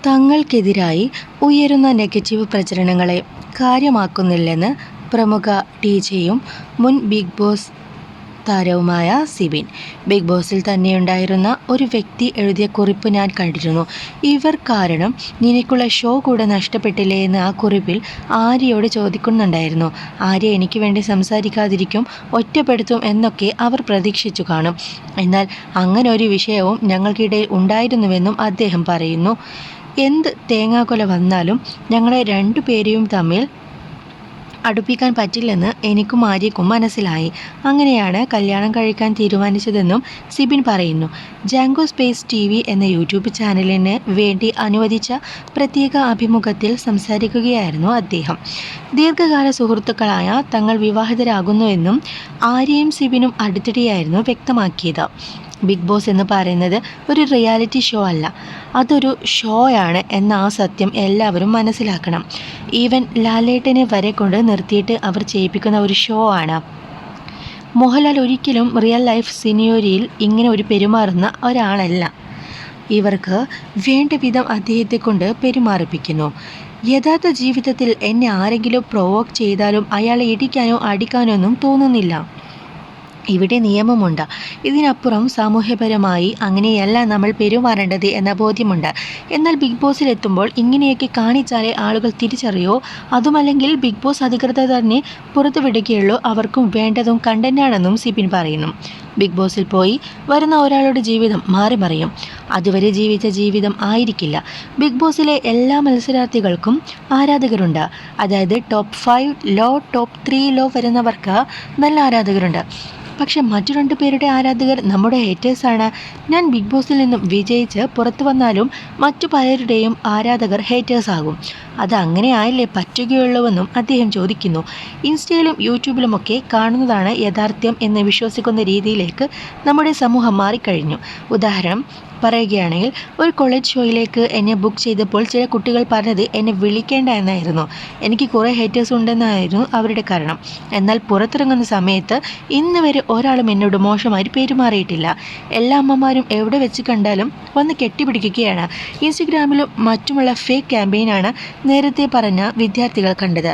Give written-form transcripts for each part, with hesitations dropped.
തങ്ങൾക്കെതിരായി ഉയരുന്ന നെഗറ്റീവ് പ്രചരണങ്ങളെ കാര്യമാക്കുന്നില്ലെന്ന് പ്രമുഖ ഡിജെയും മുൻ ബിഗ് ബോസ് താരവുമായ സിബിൻ. ബിഗ് ബോസിൽ തന്നെയുണ്ടായിരുന്ന ഒരു വ്യക്തി എഴുതിയ കുറിപ്പ് ഞാൻ കണ്ടിരുന്നു. ഇവർ കാരണം നിനക്കുള്ള ഷോ കൂടെ നഷ്ടപ്പെട്ടില്ലേ എന്ന് ആ കുറിപ്പിൽ ആര്യയോട് ചോദിക്കുന്നുണ്ടായിരുന്നു. ആര്യ എനിക്ക് വേണ്ടി സംസാരിക്കാതിരിക്കും, ഒറ്റപ്പെടുത്തും എന്നൊക്കെ അവർ പ്രതീക്ഷിച്ചു കാണും. എന്നാൽ അങ്ങനെ ഒരു വിഷയവും ഞങ്ങൾക്കിടയിൽ ഉണ്ടായിരുന്നുവെന്നും അദ്ദേഹം പറയുന്നു. എന്ത് തേങ്ങാക്കൊല വന്നാലും ഞങ്ങളെ രണ്ടുപേരെയും തമ്മിൽ അടുപ്പിക്കാൻ പറ്റില്ലെന്ന് എനിക്കും ആര്യക്കും മനസ്സിലായി. അങ്ങനെയാണ് കല്യാണം കഴിക്കാൻ തീരുമാനിച്ചതെന്നും സിബിൻ പറയുന്നു. ജാങ്കോ സ്പേസ് TV എന്ന യൂട്യൂബ് ചാനലിന് വേണ്ടി അനുവദിച്ച പ്രത്യേക അഭിമുഖത്തിൽ സംസാരിക്കുകയായിരുന്നു അദ്ദേഹം. ദീർഘകാല സുഹൃത്തുക്കളായ തങ്ങൾ വിവാഹിതരാകുന്നുവെന്നും ആര്യയും സിബിനും അടുത്തിടെയായിരുന്നു വ്യക്തമാക്കിയത്. ബിഗ് ബോസ് എന്ന് പറയുന്നത് ഒരു റിയാലിറ്റി ഷോ അല്ല, അതൊരു ഷോയാണ് എന്ന ആ സത്യം എല്ലാവരും മനസ്സിലാക്കണം. ഈവൻ ലാലേട്ടനെ വരെ കൊണ്ട് നിർത്തിയിട്ട് അവർ ചെയ്യിപ്പിക്കുന്ന ഒരു ഷോ ആണ്. മോഹൻലാൽ ഒരിക്കലും റിയൽ ലൈഫ് സിനിയോരിയിൽ ഇങ്ങനെ ഒരു പെരുമാറുന്ന ഒരാളല്ല. ഇവർക്ക് വേണ്ട വിധം അദ്ദേഹത്തെ കൊണ്ട് പെരുമാറിപ്പിക്കുന്നു. യഥാർത്ഥ ജീവിതത്തിൽ എന്നെ ആരെങ്കിലും പ്രൊവോക്ക് ചെയ്താലും അയാളെ ഇടിക്കാനോ അടിക്കാനോ ഒന്നും തോന്നുന്നില്ല. ഇവിടെ നിയമമുണ്ട്. ഇതിനപ്പുറം സാമൂഹ്യപരമായി അങ്ങനെയല്ല നമ്മൾ പെരുമാറേണ്ടത് എന്ന ബോധ്യമുണ്ട്. എന്നാൽ ബിഗ് ബോസിലെത്തുമ്പോൾ ഇങ്ങനെയൊക്കെ കാണിച്ചാലേ ആളുകൾ തിരിച്ചറിയോ, അതുമല്ലെങ്കിൽ ബിഗ് ബോസ് അധികൃതർ തന്നെ പുറത്തുവിടുകയുള്ളൂ. അവർക്കും വേണ്ടതും കണ്ടന്റാണെന്നും സിബിൻ പറയുന്നു. ബിഗ് ബോസിൽ പോയി വരുന്ന ഒരാളുടെ ജീവിതം മാറി മറിയും. അതുവരെ ജീവിച്ച ജീവിതം ആയിരിക്കില്ല. ബിഗ് ബോസിലെ എല്ലാ മത്സരാർത്ഥികൾക്കും ആരാധകരുണ്ട്. അതായത് ടോപ്പ് 5 ലോ, ടോപ്പ് 3 ലോ വരുന്നവർക്ക് നല്ല ആരാധകരുണ്ട്. പക്ഷെ മറ്റു 2 പേരുടെ ആരാധകർ നമ്മുടെ ഹേറ്റേഴ്സാണ്. ഞാൻ ബിഗ് ബോസിൽ നിന്നും വിജയിച്ച് പുറത്തു വന്നാലും മറ്റു പലരുടെയും ആരാധകർ ഹേറ്റേഴ്സ് ആകും. അത് അങ്ങനെ ആയല്ലേ പറ്റുകയുള്ളൂവെന്നും അദ്ദേഹം ചോദിക്കുന്നു. ഇൻസ്റ്റയിലും യൂട്യൂബിലുമൊക്കെ കാണുന്നതാണ് യാഥാർത്ഥ്യം എന്ന് വിശ്വസിക്കുന്ന രീതിയിലേക്ക് നമ്മുടെ സമൂഹം മാറിക്കഴിഞ്ഞു. ഉദാഹരണം പറയുകയാണെങ്കിൽ, ഒരു കോളേജ് ഷോയിലേക്ക് എന്നെ ബുക്ക് ചെയ്തപ്പോൾ ചില കുട്ടികൾ പറഞ്ഞത് എന്നെ വിളിക്കേണ്ട എന്നായിരുന്നു. എനിക്ക് കുറേ ഹേറ്റേഴ്സ് ഉണ്ടെന്നായിരുന്നു അവരുടെ കാരണം. എന്നാൽ പുറത്തിറങ്ങുന്ന സമയത്ത് ഇന്ന് വരെ ഒരാളും എന്നോട് മോശമായി പെരുമാറിയിട്ടില്ല. എല്ലാ അമ്മമാരും എവിടെ വെച്ച് കണ്ടാലും വന്ന് കെട്ടിപ്പിടിക്കുകയാണ്. ഇൻസ്റ്റഗ്രാമിലും മറ്റുമുള്ള ഫേക്ക് ക്യാമ്പയിനാണ് നേരത്തെ പറഞ്ഞ വിദ്യാർത്ഥികൾ കണ്ടത്.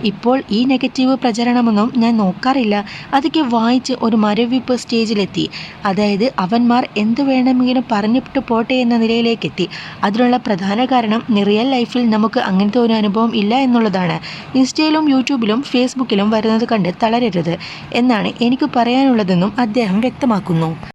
ഇപ്പോൾ ഈ നെഗറ്റീവ് പ്രചരണമൊന്നും ഞാൻ നോക്കാറില്ല. അതൊക്കെ വായിച്ച് ഒരു മരവിപ്പ് സ്റ്റേജിലെത്തി. അതായത് അവന്മാർ എന്ത് വേണമെങ്കിലും പറഞ്ഞിട്ട് പോട്ടെ എന്ന നിലയിലേക്കെത്തി. അതിനുള്ള പ്രധാന കാരണം റിയൽ ലൈഫിൽ നമുക്ക് അങ്ങനത്തെ ഒരു അനുഭവം ഇല്ല എന്നുള്ളതാണ്. ഇൻസ്റ്റയിലും യൂട്യൂബിലും ഫേസ്ബുക്കിലും വരുന്നത് കണ്ട് തളരരുത് എന്നാണ് എനിക്ക് പറയാനുള്ളതെന്നും അദ്ദേഹം വ്യക്തമാക്കുന്നു.